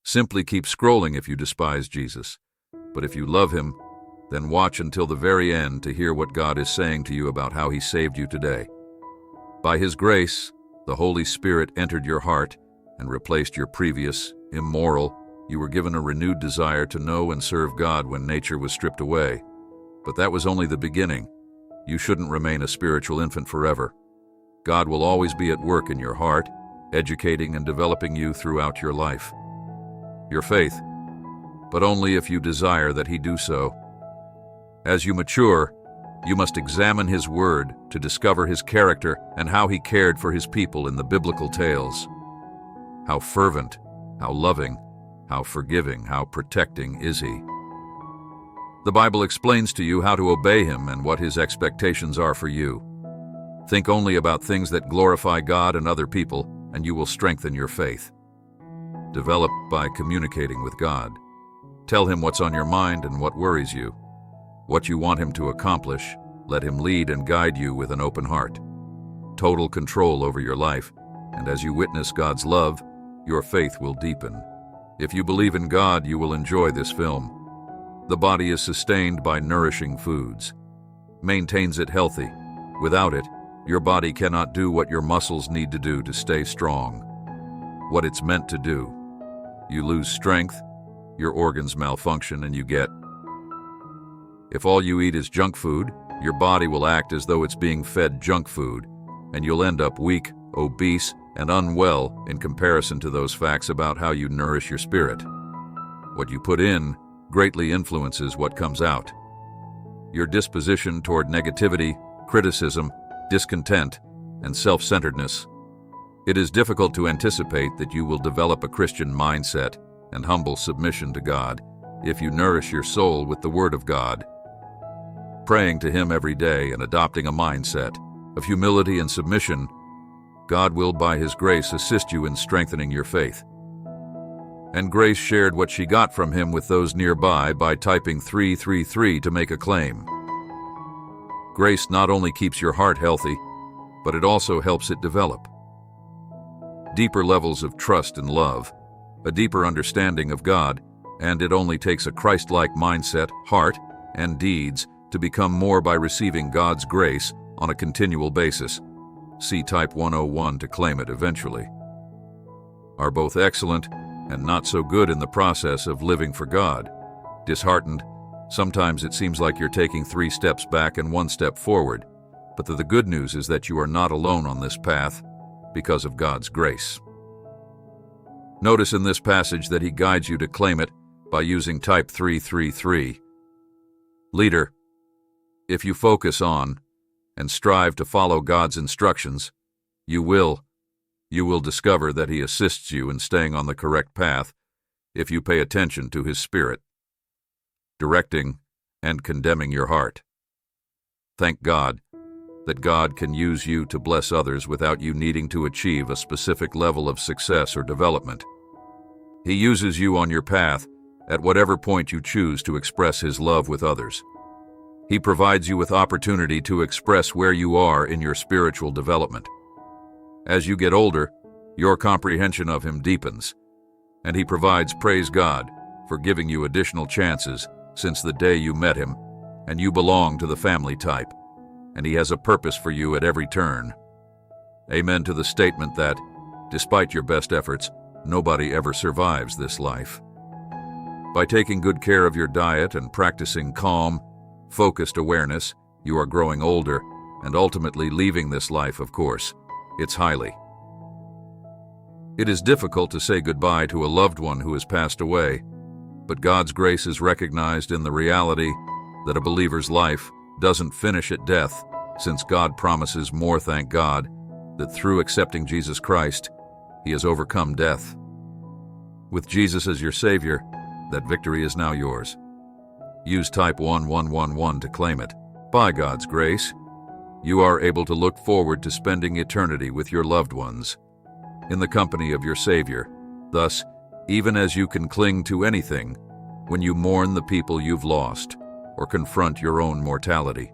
Simply keep scrolling if you despise Jesus. But if you love him, then watch until the very end to hear what God is saying to you about how he saved you today. By his grace, the Holy Spirit entered your heart and replaced your previous, immoral. You were given a renewed desire to know and serve God when nature was stripped away. But that was only the beginning. You shouldn't remain a spiritual infant forever. God will always be at work in your heart, educating and developing you throughout your life. Your faith, but only if you desire that he do so. As you mature, you must examine his word to discover his character and how he cared for his people in the biblical tales. How fervent, how loving, how forgiving, how protecting is he? The Bible explains to you how to obey him and what his expectations are for you. Think only about things that glorify God and other people, and you will strengthen your faith. Develop by communicating with God. Tell him what's on your mind and what worries you. What you want him to accomplish, let him lead and guide you with an open heart. Total control over your life, and as you witness God's love, your faith will deepen. If you believe in God, you will enjoy this film. The body is sustained by nourishing foods. Maintains it healthy. Without it, your body cannot do what your muscles need to do to stay strong. What it's meant to do. You lose strength, your organs malfunction, and you get. If all you eat is junk food, your body will act as though it's being fed junk food, and you'll end up weak, obese, and unwell in comparison to those facts about how you nourish your spirit. What you put in greatly influences what comes out. Your disposition toward negativity, criticism, discontent, and self-centeredness. It is difficult to anticipate that you will develop a Christian mindset and humble submission to God if you nourish your soul with the Word of God. Praying to him every day and adopting a mindset of humility and submission, God will, by his grace, assist you in strengthening your faith. And Grace shared what she got from him with those nearby by typing 333 to make a claim. Grace not only keeps your heart healthy, but it also helps it develop. Deeper levels of trust and love, a deeper understanding of God, and it only takes a Christ-like mindset, heart, and deeds to become more by receiving God's grace on a continual basis. See Type 101 to claim it eventually. Are both excellent and not so good in the process of living for God. Disheartened, sometimes it seems like you're taking 3 steps back and 1 step forward, but the good news is that you are not alone on this path because of God's grace. Notice in this passage that he guides you to claim it by using Type 333. Leader, if you focus on and strive to follow God's instructions, you will discover that he assists you in staying on the correct path if you pay attention to his Spirit, directing and condemning your heart. Thank God that God can use you to bless others without you needing to achieve a specific level of success or development. He uses you on your path at whatever point you choose to express his love with others. He provides you with opportunity to express where you are in your spiritual development. As you get older, your comprehension of him deepens, and he provides, praise God, for giving you additional chances since the day you met him, and you belong to the family type, and he has a purpose for you at every turn. Amen to the statement that, despite your best efforts, nobody ever survives this life. By taking good care of your diet and practicing calm, focused awareness, you are growing older and ultimately leaving this life, of course. It's highly. It is difficult to say goodbye to a loved one who has passed away, but God's grace is recognized in the reality that a believer's life doesn't finish at death, since God promises more. Thank God that through accepting Jesus Christ, he has overcome death. With Jesus as your Savior, that victory is now yours. Use Type 1111 to claim it. By God's grace, you are able to look forward to spending eternity with your loved ones, in the company of your Savior. Thus, even as you can cling to anything, when you mourn the people you've lost, or confront your own mortality.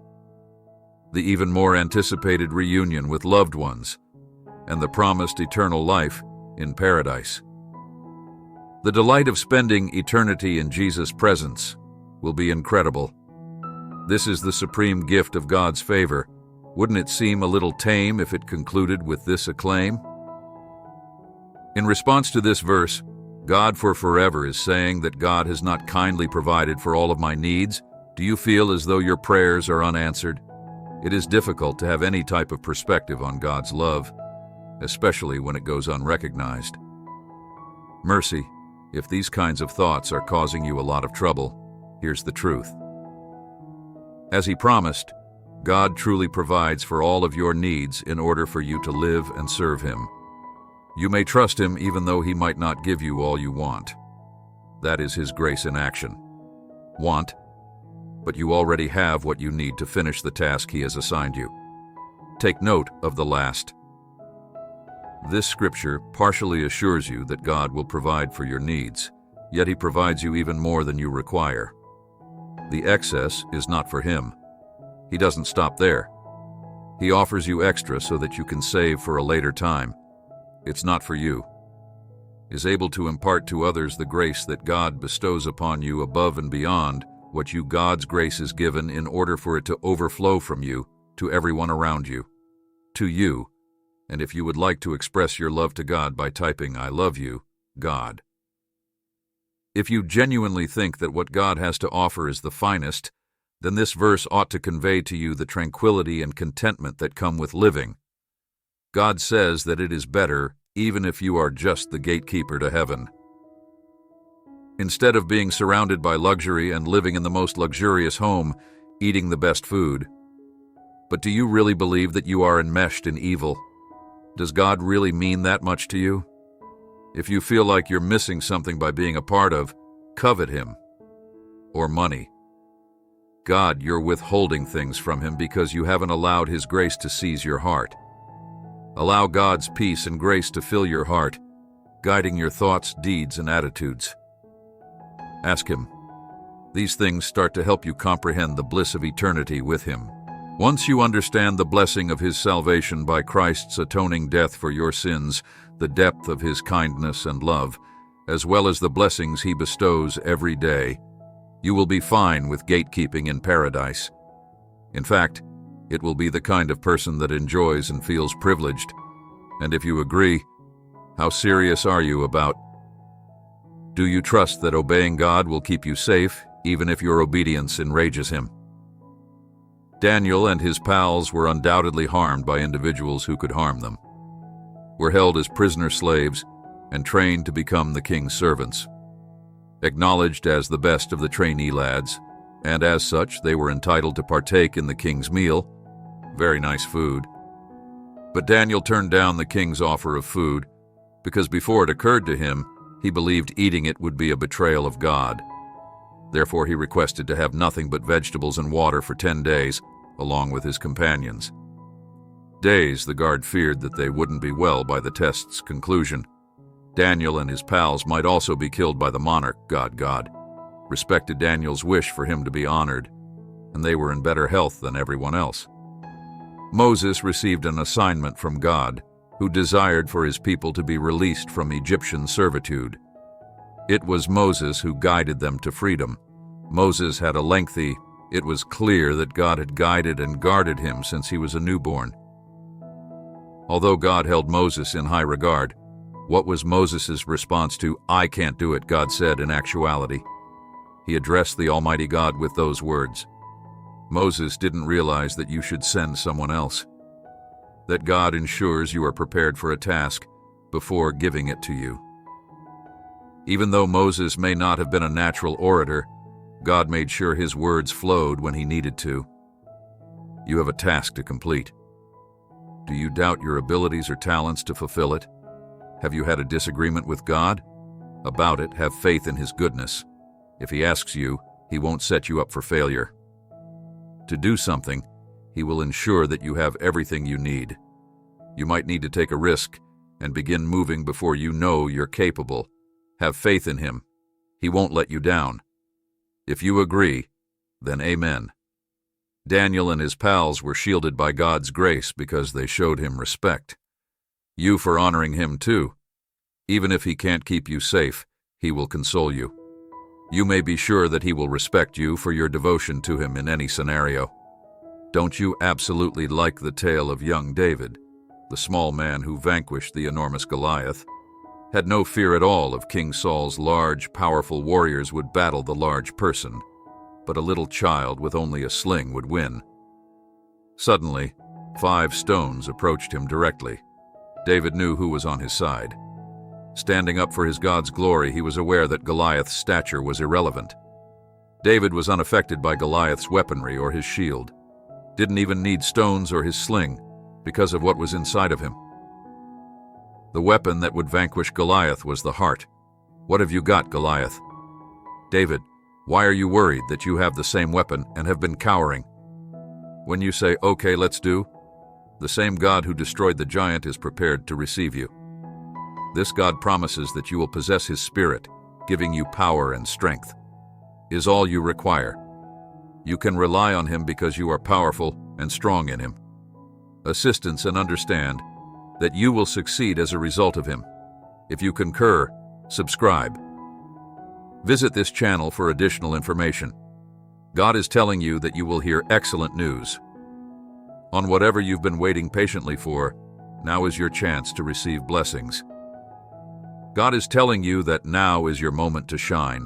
The even more anticipated reunion with loved ones, and the promised eternal life in paradise. The delight of spending eternity in Jesus' presence will be incredible. This is the supreme gift of God's favor. Wouldn't it seem a little tame if it concluded with this acclaim? In response to this verse, God for forever is saying that God has not kindly provided for all of my needs. Do you feel as though your prayers are unanswered? It is difficult to have any type of perspective on God's love, especially when it goes unrecognized. Mercy, if these kinds of thoughts are causing you a lot of trouble, here's the truth. As He promised, God truly provides for all of your needs in order for you to live and serve Him. You may trust Him even though He might not give you all you want. That is His grace in action. Want, but you already have what you need to finish the task He has assigned you. Take note of the last. This scripture partially assures you that God will provide for your needs, yet He provides you even more than you require. The excess is not for Him. He doesn't stop there. He offers you extra so that you can save for a later time. It's not for you. Is able to impart to others the grace that God bestows upon you above and beyond what you God's grace is given in order for it to overflow from you to everyone around you, to you. And if you would like to express your love to God by typing, "I love you, God." If you genuinely think that what God has to offer is the finest, then this verse ought to convey to you the tranquility and contentment that come with living. God says that it is better even if you are just the gatekeeper to heaven. Instead of being surrounded by luxury and living in the most luxurious home, eating the best food. But do you really believe that you are enmeshed in evil? Does God really mean that much to you? If you feel like you're missing something by being a part of, covet Him. Or money. God, you're withholding things from Him because you haven't allowed His grace to seize your heart. Allow God's peace and grace to fill your heart, guiding your thoughts, deeds, and attitudes. Ask Him. These things start to help you comprehend the bliss of eternity with Him. Once you understand the blessing of His salvation by Christ's atoning death for your sins, the depth of His kindness and love, as well as the blessings He bestows every day, you will be fine with gatekeeping in paradise. In fact, it will be the kind of person that enjoys and feels privileged. And if you agree, how serious are you about? Do you trust that obeying God will keep you safe, even if your obedience enrages Him? Daniel and his pals were undoubtedly harmed by individuals who could harm them, were held as prisoner slaves, and trained to become the king's servants. Acknowledged as the best of the trainee lads, and as such they were entitled to partake in the king's meal. Very nice food. But Daniel turned down the king's offer of food because before it occurred to him, he believed eating it would be a betrayal of God. Therefore he requested to have nothing but vegetables and water for 10 days, along with his companions. Days the guard feared that they wouldn't be well by the test's conclusion. Daniel and his pals might also be killed by the monarch. God respected Daniel's wish for him to be honored, and they were in better health than everyone else. Moses received an assignment from God, who desired for his people to be released from Egyptian servitude. It was Moses who guided them to freedom. Moses had a lengthy, it was clear that God had guided and guarded him since he was a newborn. Although God held Moses in high regard, what was Moses' response to, "I can't do it," God said in actuality? He addressed the Almighty God with those words. Moses didn't realize that you should send someone else, that God ensures you are prepared for a task before giving it to you. Even though Moses may not have been a natural orator, God made sure his words flowed when he needed to. You have a task to complete. Do you doubt your abilities or talents to fulfill it? Have you had a disagreement with God? About it, have faith in His goodness. If He asks you, He won't set you up for failure. To do something, He will ensure that you have everything you need. You might need to take a risk and begin moving before you know you're capable. Have faith in Him. He won't let you down. If you agree, then amen. Daniel and his pals were shielded by God's grace because they showed Him respect. You for honoring Him too. Even if He can't keep you safe, He will console you. You may be sure that he will respect you for your devotion to him in any scenario. Don't you absolutely like the tale of young David, the small man who vanquished the enormous Goliath? Had no fear at all of King Saul's large, powerful warriors would battle the large person, but a little child with only a sling would win. Suddenly, 5 stones approached him directly. David knew who was on his side. Standing up for his God's glory, he was aware that Goliath's stature was irrelevant. David was unaffected by Goliath's weaponry or his shield. Didn't even need stones or his sling, because of what was inside of him. The weapon that would vanquish Goliath was the heart. What have you got, Goliath? David, why are you worried that you have the same weapon and have been cowering? When you say, okay, let's do, the same God who destroyed the giant is prepared to receive you. This God promises that you will possess his spirit, giving you power and strength. Is all you require. You can rely on him because you are powerful and strong in him. Assistance and understand that you will succeed as a result of him. If you concur, subscribe. Visit this channel for additional information. God is telling you that you will hear excellent news. On whatever you've been waiting patiently for, now is your chance to receive blessings. God is telling you that now is your moment to shine,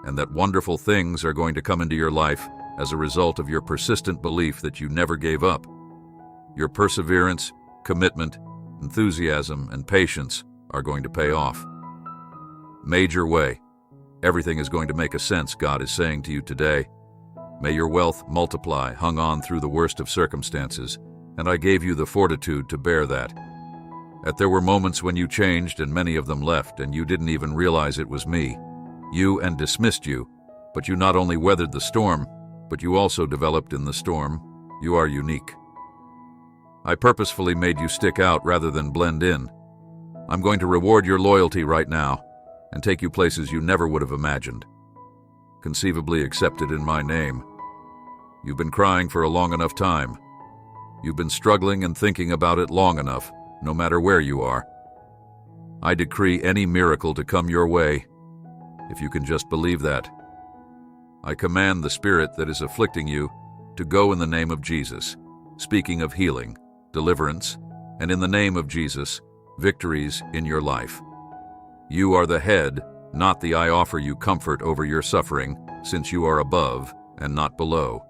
and that wonderful things are going to come into your life as a result of your persistent belief that you never gave up. Your perseverance, commitment, enthusiasm, and patience are going to pay off. Major way. Everything is going to make a sense, God is saying to you today. May your wealth multiply, hung on through the worst of circumstances, and I gave you the fortitude to bear that. There were moments when you changed and many of them left, and you didn't even realize it was me. You and dismissed you, but you not only weathered the storm, but you also developed in the storm. You are unique. I purposefully made you stick out rather than blend in. I'm going to reward your loyalty right now and take you places you never would have imagined. Conceivably accepted in my name. You've been crying for a long enough time. You've been struggling and thinking about it long enough, no matter where you are. I decree any miracle to come your way, if you can just believe that. I command the spirit that is afflicting you to go in the name of Jesus, speaking of healing, deliverance, and in the name of Jesus, victories in your life. You are the head, not the I offer you comfort over your suffering, since you are above and not below.